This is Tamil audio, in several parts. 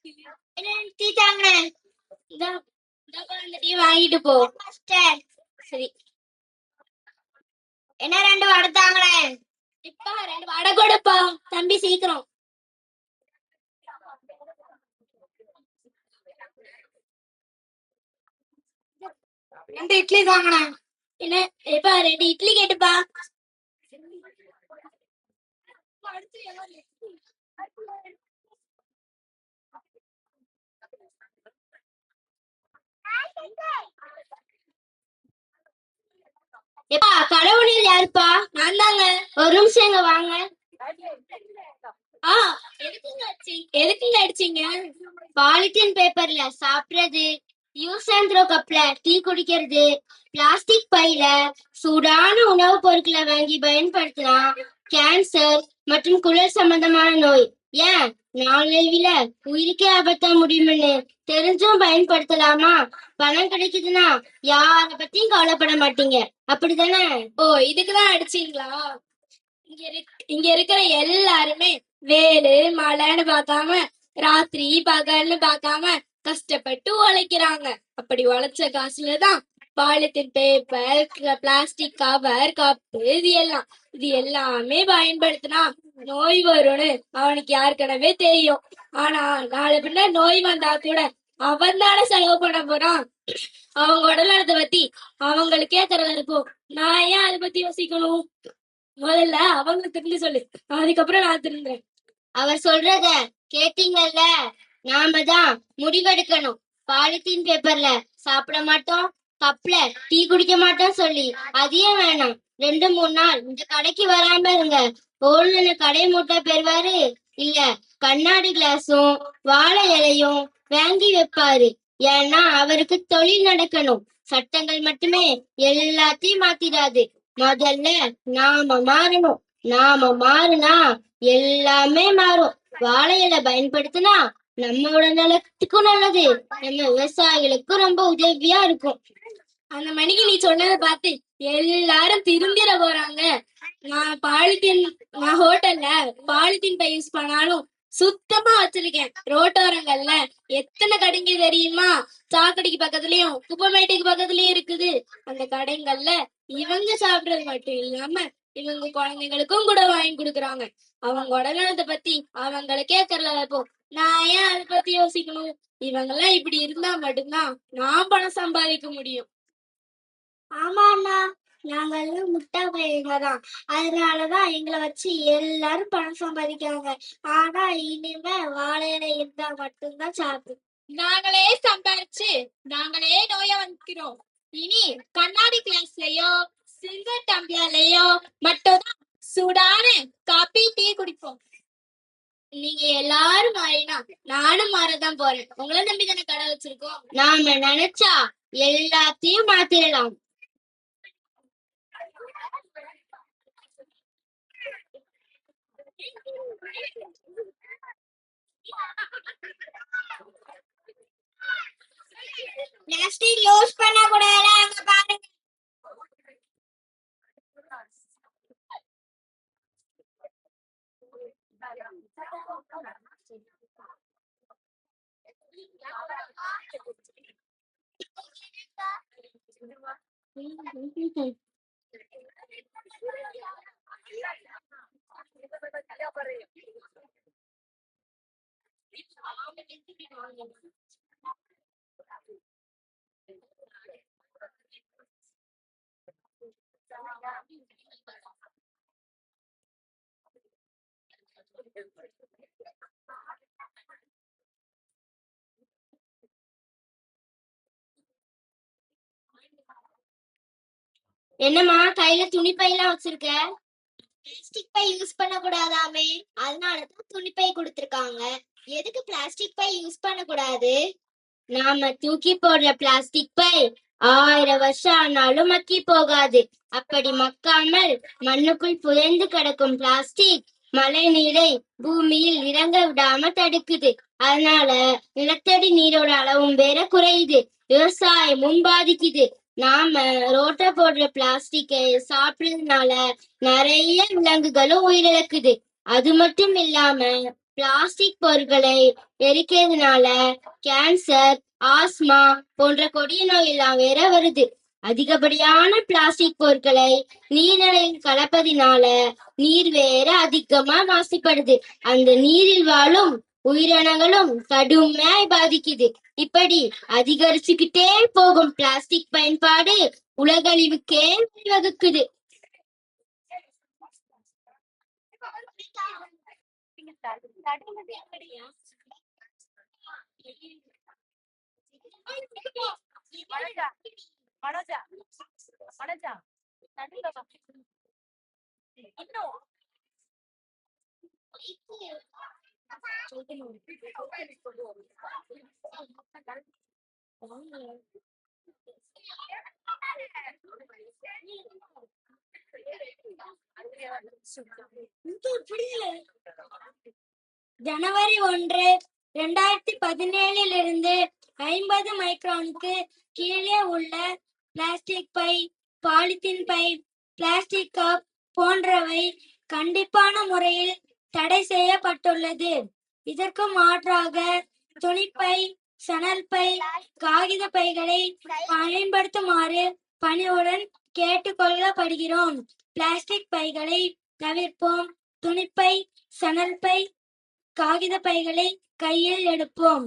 என்ன நிறுத்திட்டாங்க? இதோ இதோ இந்த டீ வாங்கிட்டு போ. சரி. என்ன 2 வடை தாங்களே. இப்பா 2 வடை கொடுப்பா. தம்பி சீக்கிரம். 2 இட்லி தாங்களே. என்ன எப்பா 2 இட்லி கேட்டுப்பா. எப்பா கடவுளில் யாருப்பா? நான் தாங்க. ஒரு நிமிஷம் இங்க வாங்க. எதுக்குங்க அடிச்சீங்க? பாலித்தீன் பேப்பர்ல சாப்பிடுறது, யூஸ் அண்ட் த்ரோ கப்ல டீ குடிக்கிறது, பிளாஸ்டிக் பையில சூடான உணவுப் பொருட்களை வாங்கி பயன்படுத்தினா கேன்சர் மற்றும் குடல் சம்பந்தமான நோய், ஏன் நாளடைவில உயிருக்கே ஆபத்தா முடியும்னு தெரிஞ்சும் பயன்படுத்தலாமா? பணம் கிடைக்குதுன்னா யார பத்தியும் கவலைப்பட மாட்டீங்க, அப்படிதானே? ஓ, இதுக்குதான் அடிச்சீங்களா? இங்க இருக்கிற எல்லாருமே வேலு மழைன்னு பார்க்காம, ராத்திரி பகல்னு பார்க்காம கஷ்டப்பட்டு உழைக்கிறாங்க. அப்படி உழைச்ச காசுலதான் polythene paper, plastic cover, cup இது எல்லாமே பயன்படுத்தினா நோய் வரும்னு அவனுக்கு யாருக்கனவே தெரியும். ஆனா நாளை பின்ன நோய் வந்தா கூட அவன் தானே செலவு பண்ண போறான். அவங்க உடல்நலத்தை பத்தி அவங்களுக்கே தெரியல இருக்கும். நான் ஏன் அதை பத்தி யோசிக்கணும்? முதல்ல அவங்களுக்கு தெரிஞ்சு சொல்லு, அதுக்கப்புறம் நான் திரும்புறேன். அவர் சொல்றத கேட்டீங்கல்ல? நாம தான் முடிவெடுக்கணும். பாலித்தீன் பேப்பர்ல சாப்பிட மாட்டோம், கப்ல டீ குடிக்க மாட்டோம் சொல்லி அதையும் வேணாம். 2-3 நாள் இந்த கடைக்கு வராம இருங்க. ஓடுன கடை மூட்டை பெறுவாரு, இல்ல கண்ணாடி கிளாஸும் வாழை இலையும் வாங்கி வைப்பாரு. ஏன்னா அவருக்கு தொழில் நடக்கணும். சட்டங்கள் மட்டுமே எல்லாத்தையும் மாத்திடாது. முதல்ல நாம மாறணும். நாம மாறினா எல்லாமே மாறும். வாழை இலை பயன்படுத்தினா நம்மளோட நிலத்துக்கும் நல்லது, நம்ம விவசாயிகளுக்கும் ரொம்ப உதவியா இருக்கும். அந்த மணிக்கு நீ சொன்னதை பார்த்து எல்லாரும் திரும்பிட போறாங்க. நான் ஹோட்டல்ல பாலித்தீன் பை யூஸ் பண்ணாலும் சுத்தமா வச்சிருக்கேன். ரோட்டோரங்கள்ல எத்தனை கடைங்க தெரியுமா? சாக்கடைக்கு பக்கத்துலயும் குப்பமேட்டுக்கு பக்கத்துலயும் இருக்குது. அந்த கடைங்கள்ல இவங்க சாப்பிடுறது மட்டும் இல்லாம இவங்க குழந்தைங்களுக்கும் கூட வாங்கி கொடுக்குறாங்க. அவங்க உடல்நலத்தை பத்தி அவங்களுக்கே தெரியல. இப்போ நான் ஏன் அதை பத்தி யோசிக்கணும்? இவங்க எல்லாம் இப்படி இருந்தா மட்டும்தான் நான் பணம் சம்பாதிக்க முடியும். ஆமா அண்ணா, நாங்க எல்லாம் முட்டா பையங்க தான். அதனாலதான் எங்களை வச்சு எல்லாரும் பணம் சம்பாதிக்கிறாங்க. ஆனா இனிமே வாழையில இருந்தா மட்டும்தான் சாப்பிடும். நாங்களே சம்பாரிச்சு நாங்களே நோய வந்துக்கிறோம். இனி கண்ணாடி கிளாஸ்லயோ சில்வர் டம்ளர்லயோ மட்டும்தான் சூடான காபி டீ குடிப்போம். நீங்க எல்லாரும் மாறினா நானும் மாறதான் போறேன். உங்களை நம்பி தானே கடை வச்சிருக்கோம். நாம நினைச்சா எல்லாத்தையும் மாத்திரலாம். பிளாஸ்டிக் யூஸ் பண்ண கூடாது, அங்க பாருங்க. என்னம்மா கையில துணி பையெல்லாம் வச்சிருக்க? பிளாஸ்டிக் பை யூஸ் பண்ண கூடாதாமே, அதனாலதான் துணி பை கொடுத்திருக்காங்க. எதுக்கு பிளாஸ்டிக் பை யூஸ் பண்ண கூடாது? நாம தூக்கி போடுற பிளாஸ்டிக் பை 1000 வருஷம் ஆனாலும் மக்கி போகாது. அப்படி மக்காமல் மண்ணுக்குள் புதைந்து கிடக்கும் பிளாஸ்டிக் மழை நீரை பூமியில் இறங்க விடாம தடுக்குது. அதனால நிலத்தடி நீரோட அளவும் வேற குறையுது, விவசாயமும் பாதிக்குது. நாம ரோட்ட போடுற பிளாஸ்டிக்கை சாப்பிடுறதுனால நிறைய விலங்குகளும் உயிரிழக்குது. அது மட்டும் இல்லாம பிளாஸ்டிக் பொருட்களை எரிக்கிறதுனால கேன்சர், ஆஸ்மா போன்ற கொடிய நோய் எல்லாம் வேற வருது. அதிகப்படியான பிளாஸ்டிக் பொருட்களை நீர்நிலையில் கலப்பதினால நீர் வேற அதிகமா மாசுபடுது. அந்த நீரில் வாழும் உயிரினங்களும் கடுமையாய் பாதிக்குது. இப்படி அதிகரிச்சுக்கிட்டே போகும் பிளாஸ்டிக் பயன்பாடு உலகழிவுக்கே வழிவகுக்குது. ஜனவரி 1, 2017 50 மைக்ரானுக்கு கீழே உள்ள பிளாஸ்டிக் பை, பாலித்தீன் பை, பிளாஸ்டிக் கப் போன்றவை கண்டிப்பான முறையில் தடை செய்யப்பட்டுள்ளது. இதற்கு மாற்றாக துணிப்பை, சணல் பை, காகித பைகளை பயன்படுத்துமாறு பணிவுடன் கேட்டுக்கொள்ளப்படுகிறோம். பிளாஸ்டிக் பைகளை தவிர்ப்போம். துணிப்பை, சணல் பை, காகித பைகளை கையில் எடுப்போம்.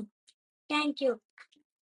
தேங்க்யூ.